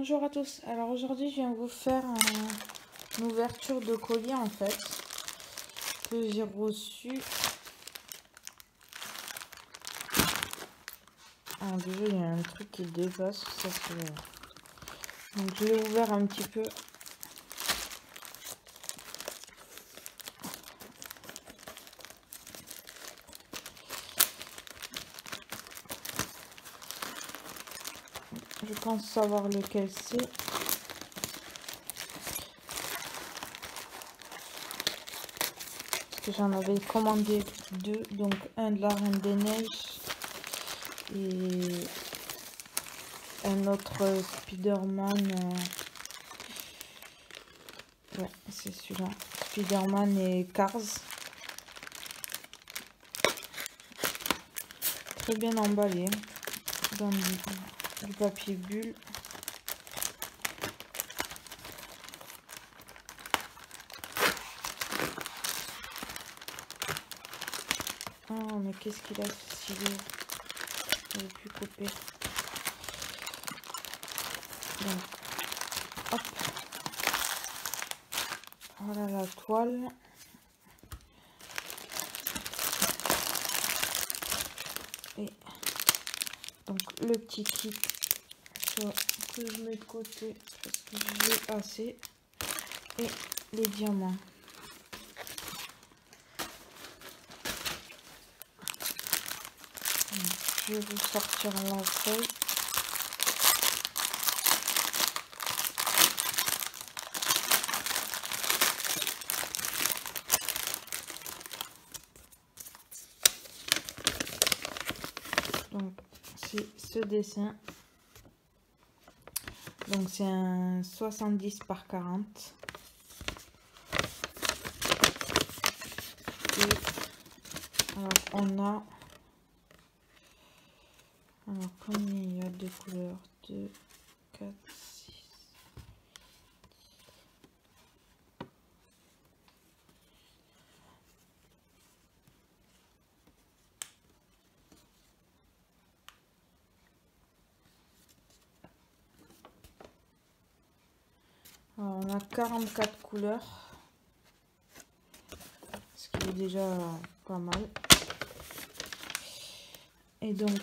Bonjour à tous. Alors aujourd'hui je viens vous faire une ouverture de colis en fait que j'ai reçu. Alors déjà il y a un truc qui dépasse, ça c'est... Donc je l'ai ouvert un petit peu. Je pense savoir lequel c'est. Parce que j'en avais commandé deux, donc un de la Reine des Neiges et un autre Spider-Man. Ouais, c'est celui-là. Spider-Man et Cars. Très bien emballé dans du papier bulle. Oh mais qu'est-ce qu'il a ce stylo, je n'ai plus couper. Donc hop, voilà la toile. Et donc le petit kit que je mets de côté parce que j'ai assez. Et les diamants. Je vais vous sortir la feuille. Donc c'est ce dessin. Donc c'est un 70 par 40. Et alors on a... Alors combien il y a de couleurs? 2, 4, 6. Alors on a 44 couleurs. Ce qui est déjà pas mal. Et donc,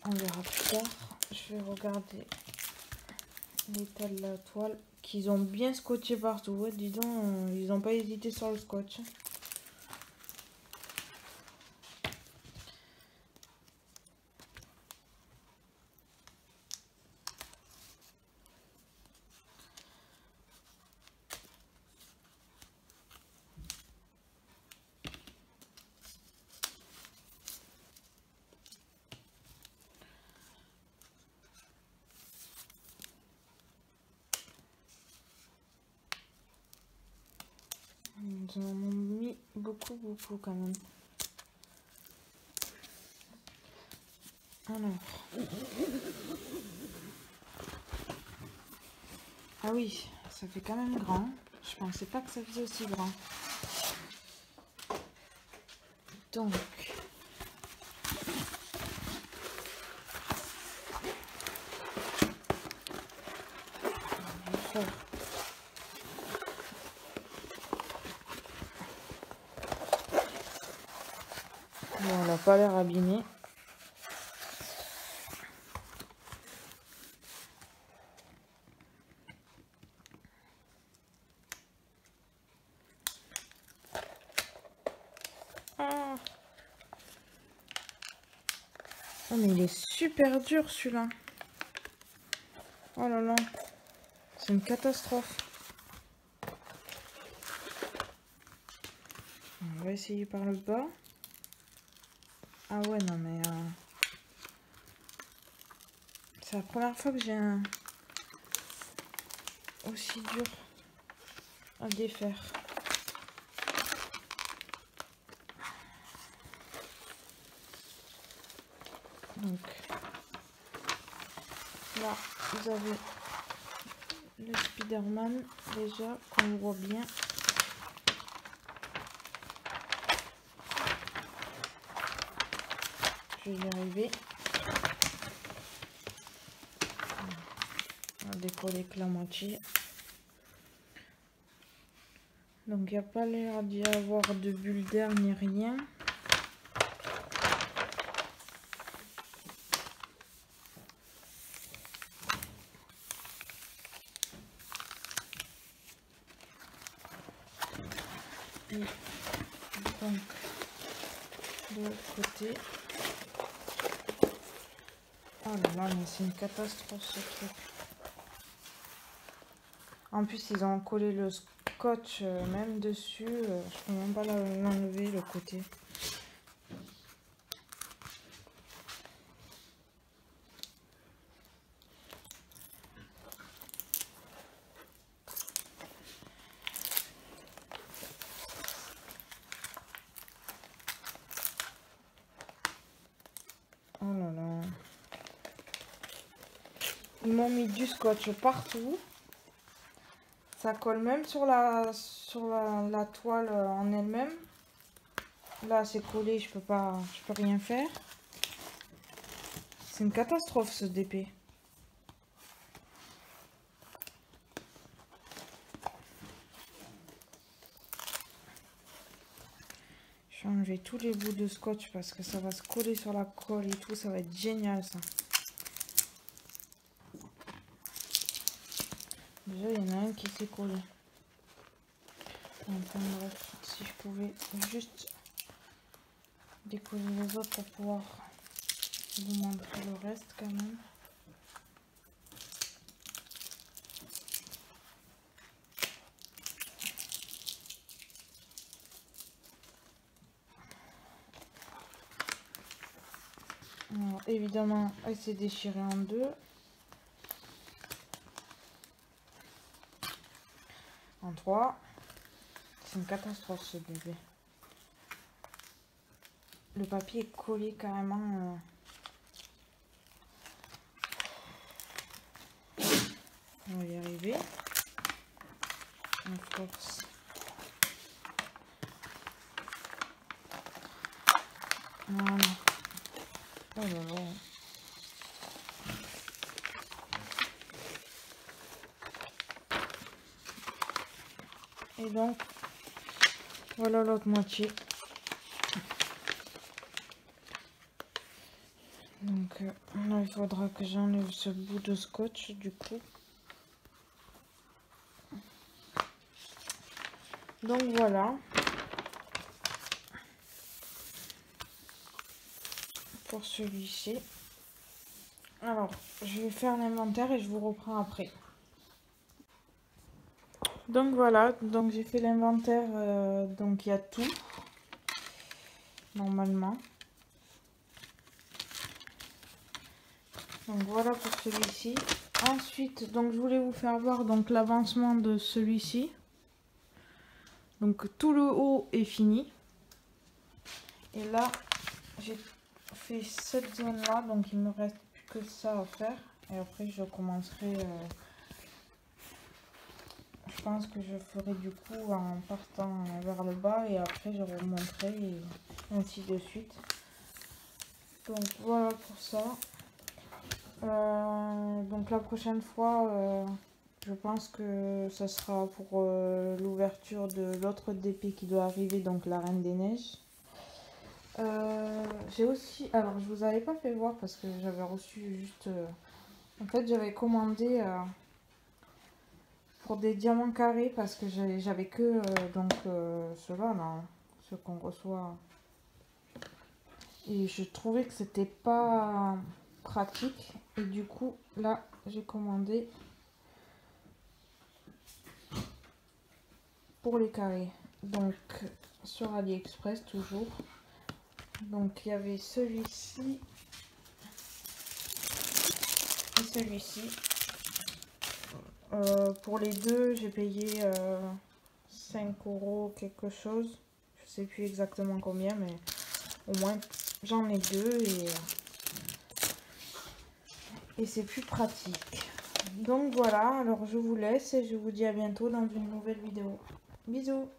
on verra plus tard. Je vais regarder l'état de la toile. Qu'ils ont bien scotché partout. Ouais, dis donc, ils n'ont pas hésité sur le scotch. Ils en ont mis beaucoup quand même. Alors. Ah oui, ça fait quand même grand. Je pensais pas que ça faisait aussi grand. Donc. Je vais faire. Bon, elle n'a pas l'air abîmée. Ah. Oh mais il est super dur celui-là. Oh là là. C'est une catastrophe. On va essayer par le bas. Ah ouais, non mais... c'est la première fois que j'ai un... aussi dur à défaire. Donc, là, vous avez le Spider-Man, déjà, qu'on voit bien. Je vais y arriver. décoller que la moitié. Donc il n'y a pas l'air d'y avoir de bulles d'air ni rien. Et donc de l'autre côté. Oh là là, mais c'est une catastrophe ce truc. En plus ils ont collé le scotch même dessus. Je peux même pas l'enlever le côté. Oh là là. Ils m'ont mis du scotch partout. Ça colle même sur la toile en elle-même. Là c'est collé, je peux rien faire. C'est une catastrophe ce DP. Je vais enlever tous les bouts de scotch parce que ça va se coller sur la colle et tout, ça va être génial ça. Déjà il y en a un qui s'est collé. Enfin bref, si je pouvais juste décoller les autres pour pouvoir vous montrer le reste quand même. Alors, évidemment, elle s'est déchirée en deux. En trois. C'est une catastrophe ce bébé. Le papier est collé carrément. On va y arriver. On force. Voilà. Oh là là. Et donc, voilà l'autre moitié. Donc là, il faudra que j'enlève ce bout de scotch du coup. Donc voilà. Pour celui-ci. Alors, je vais faire l'inventaire et je vous reprends après. Donc voilà, donc j'ai fait l'inventaire, donc il y a tout, normalement. Donc voilà pour celui-ci. Ensuite, donc je voulais vous faire voir donc l'avancement de celui-ci. Donc tout le haut est fini. Et là, j'ai fait cette zone-là, donc il me reste plus que ça à faire. Et après, je commencerai... je pense que je ferai du coup en partant vers le bas et après je remonterai et ainsi de suite. Donc voilà pour ça. Donc la prochaine fois, je pense que ça sera pour l'ouverture de l'autre DP qui doit arriver, donc la Reine des Neiges. J'ai aussi, alors je vous avais pas fait voir parce que j'avais reçu juste, en fait j'avais commandé pour des diamants carrés parce que j'avais que donc ceux-là là, ceux qu'on reçoit, et je trouvais que c'était pas pratique et du coup là j'ai commandé pour les carrés, donc sur AliExpress toujours. Donc il y avait celui-ci et celui-ci. Pour les deux j'ai payé 5 € quelque chose, je sais plus exactement combien, mais au moins j'en ai deux et c'est plus pratique. Donc voilà, alors je vous laisse et je vous dis à bientôt dans une nouvelle vidéo. Bisous.